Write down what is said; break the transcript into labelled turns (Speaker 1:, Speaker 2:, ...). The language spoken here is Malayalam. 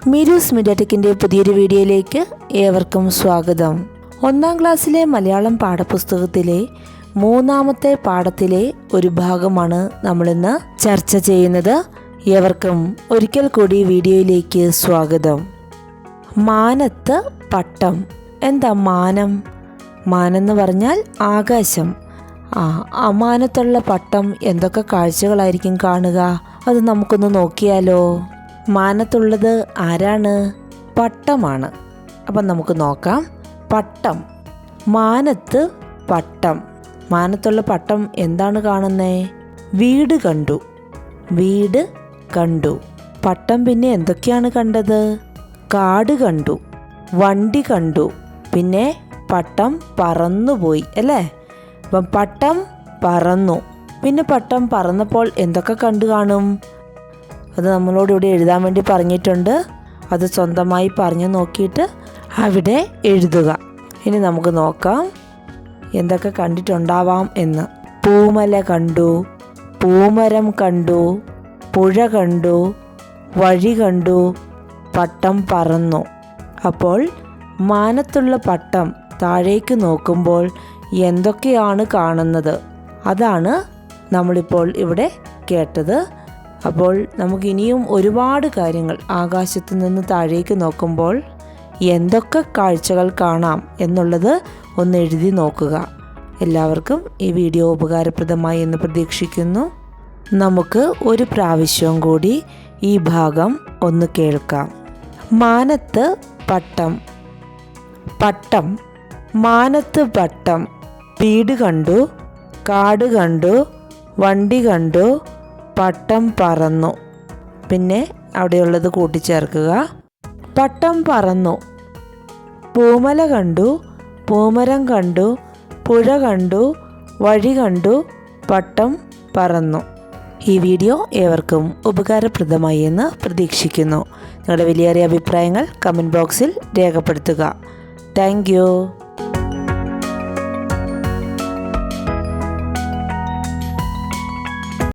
Speaker 1: മീരൂസ് മീഡിയാടെക്കിൻ്റെ പുതിയൊരു വീഡിയോയിലേക്ക് ഏവർക്കും സ്വാഗതം. 1ാം ക്ലാസ്സിലെ മലയാളം പാഠപുസ്തകത്തിലെ 3ാമത്തെ പാഠത്തിലെ ഒരു ഭാഗമാണ് നമ്മളിന്ന് ചർച്ച ചെയ്യുന്നത്. ഏവർക്കും ഒരിക്കൽ കൂടി വീഡിയോയിലേക്ക് സ്വാഗതം. മാനത്ത് പട്ടം. എന്താ മാനം? മാനെന്ന് പറഞ്ഞാൽ ആകാശം. മാനത്തുള്ള പട്ടം എന്തൊക്കെ കാഴ്ചകളായിരിക്കും കാണുക? അത് നമുക്കൊന്ന് നോക്കിയാലോ. മാനത്തുള്ളത് ആരാണ്? പട്ടമാണ്. അപ്പം നമുക്ക് നോക്കാം. പട്ടം, മാനത്ത് പട്ടം. മാനത്തുള്ള പട്ടം എന്താണ് കാണുന്നേ? വീട് കണ്ടു, വീട് കണ്ടു. പട്ടം പിന്നെ എന്തൊക്കെയാണ് കണ്ടത്? കാട് കണ്ടു, വണ്ടി കണ്ടു, പിന്നെ പട്ടം പറന്നുപോയി അല്ലേ? അപ്പം പട്ടം പറന്നു. പിന്നെ പട്ടം പറന്നപ്പോൾ എന്തൊക്കെ കണ്ടു കാണും? അത് നമ്മളോട് ഇവിടെ എഴുതാൻ വേണ്ടി പറഞ്ഞിട്ടുണ്ട്. അത് സ്വന്തമായി പറഞ്ഞു നോക്കിയിട്ട് അവിടെ എഴുതുക. ഇനി നമുക്ക് നോക്കാം എന്തൊക്കെ കണ്ടിട്ടുണ്ടാവാം എന്ന്. പൂമല കണ്ടു, പൂമരം കണ്ടു, പുഴ കണ്ടു, വഴി കണ്ടു, പട്ടം പറന്നു. അപ്പോൾ മാനത്തുള്ള പട്ടം താഴേക്ക് നോക്കുമ്പോൾ എന്തൊക്കെയാണ് കാണുന്നത്? അതാണ് നമ്മളിപ്പോൾ ഇവിടെ കേട്ടത്. അപ്പോൾ നമുക്കിനിയും ഒരുപാട് കാര്യങ്ങൾ ആകാശത്ത് നിന്ന് താഴേക്ക് നോക്കുമ്പോൾ എന്തൊക്കെ കാഴ്ചകൾ കാണാം എന്നുള്ളത് ഒന്ന് എഴുതി നോക്കുക. എല്ലാവർക്കും ഈ വീഡിയോ ഉപകാരപ്രദമായി എന്ന് പ്രതീക്ഷിക്കുന്നു. നമുക്ക് ഒരു പ്രാവശ്യം കൂടി ഈ ഭാഗം ഒന്ന് കേൾക്കാം. മാനത്ത് പട്ടം. പട്ടം, മാനത്ത് പട്ടം. വീട് കണ്ടു, കാട് കണ്ടു, വണ്ടി കണ്ടു, പട്ടം പറന്നു. പിന്നെ അവിടെയുള്ളത് കൂട്ടിച്ചേർക്കുക. പട്ടം പറന്നു. പൂമല കണ്ടു, പൂമരം കണ്ടു, പുഴ കണ്ടു, വഴി കണ്ടു, പട്ടം പറന്നു. ഈ വീഡിയോ ഏവർക്കും ഉപകാരപ്രദമായി എന്ന് പ്രതീക്ഷിക്കുന്നു. നിങ്ങളുടെ വിലയേറിയ അഭിപ്രായങ്ങൾ കമൻറ്റ് ബോക്സിൽ രേഖപ്പെടുത്തുക. Thank you.